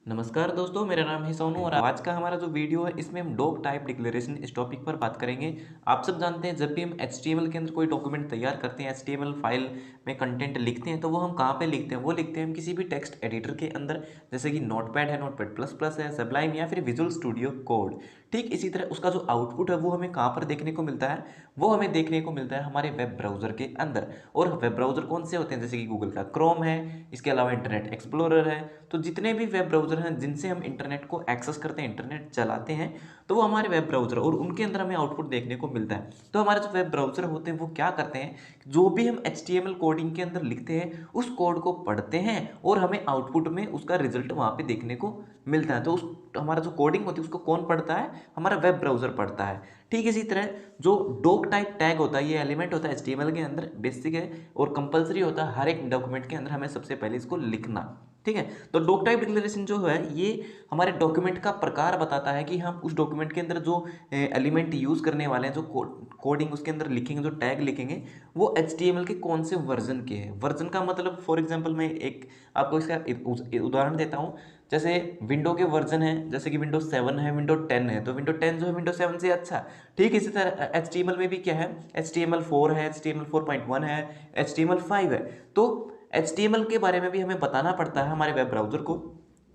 नमस्कार दोस्तों, मेरा नाम है सोनू और आज का हमारा जो वीडियो है इसमें हम डॉक टाइप डिक्लेरेशन इस टॉपिक पर बात करेंगे। आप सब जानते हैं जब भी हम HTML के अंदर कोई डॉक्यूमेंट तैयार करते हैं, HTML फाइल में कंटेंट लिखते हैं तो वो हम कहाँ पे लिखते हैं, वो लिखते हैं हम किसी भी टेक्स्ट एडिटर के अंदर, जैसे कि नोटपैड है, नोटपैड प्लस प्लस है, सबलाइम या फिर विजुअल स्टूडियो कोड। ठीक इसी तरह उसका जो आउटपुट है वो हमें कहाँ पर देखने को मिलता है, वो हमें देखने को मिलता है हमारे वेब ब्राउजर के अंदर। और वेब ब्राउजर कौन से होते हैं, जैसे कि गूगल का क्रोम है, इसके अलावा इंटरनेट एक्सप्लोरर है। तो जितने भी वेब ब्राउजर हैं जिनसे हम इंटरनेट को एक्सेस करते हैं, इंटरनेट चलाते हैं, तो वो हमारे वेब ब्राउजर और उनके अंदर हमें आउटपुट देखने को मिलता है। तो हमारे जो वेब ब्राउजर होते हैं वो क्या करते हैं, जो भी हम HTML कोडिंग के अंदर लिखते हैं उस कोड को पढ़ते हैं और हमें आउटपुट में उसका रिजल्ट वहाँ पे देखने को मिलता है। तो उस हमारा जो कोडिंग होती है उसको कौन पढ़ता है, हमारा वेब ब्राउजर पढ़ता है। ठीक इसी तरह जो डॉक टाइप टैग होता है, ये एलिमेंट होता है HTML के अंदर, बेसिक है और कंपलसरी होता है हर एक डॉक्यूमेंट के अंदर हमें सबसे पहले इसको लिखना। ठीक है, तो डॉक टाइप डिक्लेरेशन जो है ये हमारे डॉक्यूमेंट का प्रकार बताता है कि हम उस डॉक्यूमेंट के अंदर जो एलिमेंट यूज करने वाले हैं, जो कोडिंग उसके अंदर लिखेंगे, जो टैग लिखेंगे, वो HTML के कौन से वर्जन के हैं। वर्जन का मतलब फॉर एग्जांपल मैं एक आपको इसका उदाहरण देता हूँ। जैसे विंडो के वर्जन है, जैसे कि विंडो 7 है, विंडो 10 है, तो विंडो 10 जो है विंडो 7 से अच्छा। ठीक इसी तरह HTML में भी क्या है, HTML 4 है, HTML 4.1 है, HTML 5 है। तो HTML के बारे में भी हमें बताना पड़ता है हमारे वेब ब्राउजर को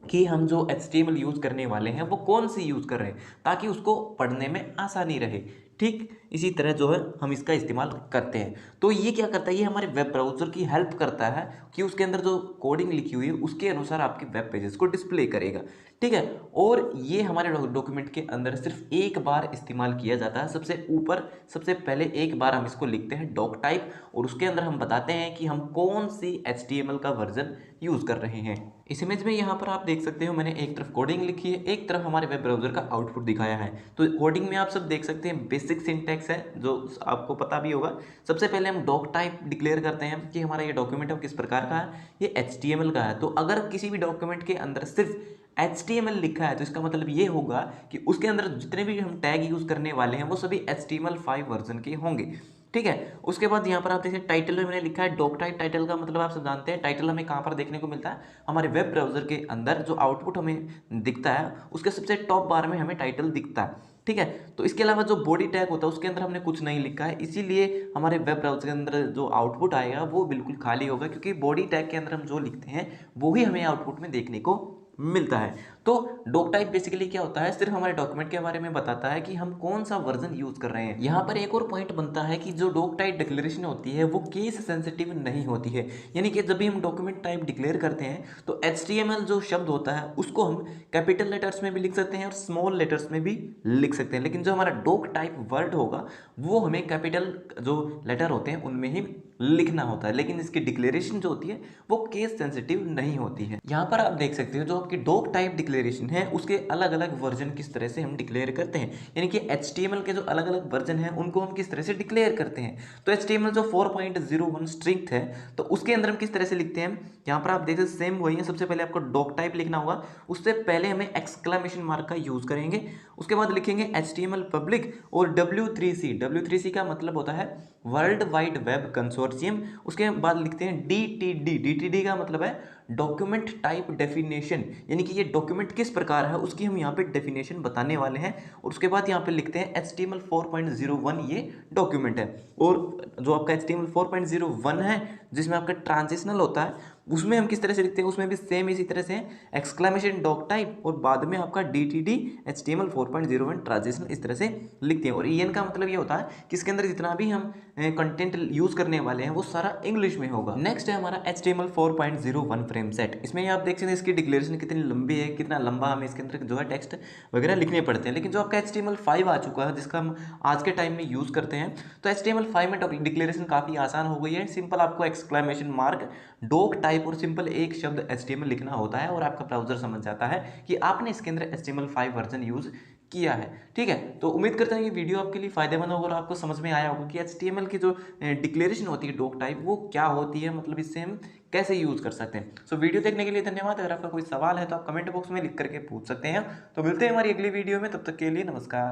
कि हम जो HTML यूज़ करने वाले हैं वो कौन सी यूज़ कर रहे हैं, ताकि उसको पढ़ने में आसानी रहे। ठीक इसी तरह जो है हम इसका इस्तेमाल करते हैं। तो ये क्या करता है, ये हमारे वेब ब्राउज़र की हेल्प करता है कि उसके अंदर जो कोडिंग लिखी हुई है उसके अनुसार आपके वेब पेजेस को डिस्प्ले करेगा। ठीक है, और ये हमारे डॉक्यूमेंट के अंदर सिर्फ एक बार इस्तेमाल किया जाता है। सबसे ऊपर सबसे पहले एक बार हम इसको लिखते हैं डॉक टाइप, और उसके अंदर हम बताते हैं कि हम कौन सी HTML का वर्जन यूज़ कर रहे हैं। इस इमेज में यहाँ पर आप देख सकते हो, मैंने एक तरफ कोडिंग लिखी है, एक तरफ हमारे वेब ब्राउजर का आउटपुट दिखाया है। तो कोडिंग में आप सब देख सकते हैं बेसिक सिंटैक्स है जो आपको पता भी होगा। सबसे पहले हम डॉक टाइप डिक्लेयर करते हैं कि हमारा ये डॉक्यूमेंट है किस प्रकार का है, ये HTML का है। तो अगर किसी भी डॉक्यूमेंट के अंदर सिर्फ HTML लिखा है तो इसका मतलब ये होगा कि उसके अंदर जितने भी हम टैग यूज करने वाले हैं वो सभी HTML 5 वर्जन के होंगे। ठीक है, उसके बाद यहाँ पर आप देखिए टाइटल में मैंने लिखा है डॉक टाइप। टाइटल का मतलब आप सब जानते हैं, टाइटल हमें कहाँ पर देखने को मिलता है, हमारे वेब ब्राउजर के अंदर जो आउटपुट हमें दिखता है उसके सबसे टॉप बार में हमें टाइटल दिखता है। ठीक है, तो इसके अलावा जो बॉडी टैग होता है उसके अंदर हमने कुछ नहीं लिखा है, इसीलिए हमारे वेब ब्राउजर के अंदर जो आउटपुट आएगा वो बिल्कुल खाली होगा, क्योंकि बॉडी टैग के अंदर हम जो लिखते हैं वो ही हमें आउटपुट में देखने को मिलता है। तो डॉक टाइप बेसिकली क्या होता है, सिर्फ हमारे डॉक्यूमेंट के बारे में बताता है कि हम कौन सा वर्जन यूज कर रहे हैं। यहाँ पर एक और पॉइंट बनता है कि जो डॉक टाइप डिक्लेरेशन होती है वो केस सेंसिटिव नहीं होती है। यानी कि जब भी हम डॉक्यूमेंट टाइप डिक्लेयर करते हैं तो HTML जो शब्द होता है उसको हम कैपिटल लेटर्स में भी लिख सकते हैं और स्मॉल लेटर्स में भी लिख सकते हैं, लेकिन जो हमारा डॉक टाइप वर्ड होगा वो हमें कैपिटल जो लेटर होते हैं उनमें ही लिखना होता है। लेकिन इसकी डिक्लेरेशन जो होती है वो केस सेंसिटिव नहीं होती है। यहाँ पर आप देख सकते हो जो आपकी डॉक टाइप डिक्लेरेशन है उसके अलग अलग वर्जन किस तरह से हम डिक्लेयर करते हैं, यानी कि HTML के जो अलग अलग वर्जन हैं उनको हम किस तरह से डिक्लेयर करते हैं। तो HTML जो 4.01 स्ट्रिंग है तो उसके अंदर हम किस तरह से लिखते हैं, यहाँ पर आप देख सकते सेम वही है। सबसे पहले आपको डॉक टाइप लिखना होगा, उससे पहले हमें एक्सक्लेमेशन मार्क का यूज करेंगे, उसके बाद लिखेंगे HTML पब्लिक और W3C। W3C का मतलब होता है वर्ल्ड वाइड वेब कंसोर्शियम। उसके बाद लिखते हैं DTD। DTD का मतलब है डॉक्यूमेंट टाइप डेफिनेशन, यानी कि ये डॉक्यूमेंट किस प्रकार है उसकी हम यहाँ पे डेफिनेशन बताने वाले हैं। और उसके बाद यहाँ पे लिखते हैं HTML 4.01 ये डॉक्यूमेंट है। और जो आपका HTML 4.01 है जिसमें आपका ट्रांजिशनल होता है उसमें हम किस तरह से लिखते हैं, उसमें भी सेम इसी तरह से एक्सक्लेमेशन डॉक टाइप और बाद में आपका DTD HTML 4.01 ट्रांजिशनल इस तरह से लिखते हैं। और EN का मतलब ये होता है कि इसके अंदर जितना भी हम कंटेंट यूज करने वाले हैं वो सारा इंग्लिश में होगा। नेक्स्ट है हमारा HTML 4.01 फ्रेम सेट। इसमें आप देख सकते हैं इसकी डिक्लेरेशन कितनी लंबी है, कितना लंबा हमें इसके अंदर जो है टेक्स्ट वगैरह लिखने पड़ते हैं। लेकिन जो आपका HTML 5 आ चुका है जिसका हम आज के टाइम में यूज करते हैं, तो HTML 5 में डिक्लेरेशन काफी आसान हो गई है। सिंपल आपको एक्सक्लेमेशन मार्क डॉक टाइप और सिंपल एक शब्द HTML लिखना होता है और आपका ब्राउजर समझ जाता है कि आपने इसके अंदर HTML 5 वर्जन यूज किया है। ठीक है, तो उम्मीद करते हैं ये वीडियो आपके लिए फायदेमंद होगा और आपको समझ में आया होगा कि HTML की जो डिक्लेरेशन होती है डॉक टाइप वो क्या होती है, मतलब इससे हम कैसे यूज कर सकते हैं। सो वीडियो देखने के लिए धन्यवाद। अगर आपका कोई सवाल है तो आप कमेंट बॉक्स में लिख करके पूछ सकते हैं। तो मिलते हैं हमारी अगली वीडियो में, तब तक के लिए नमस्कार।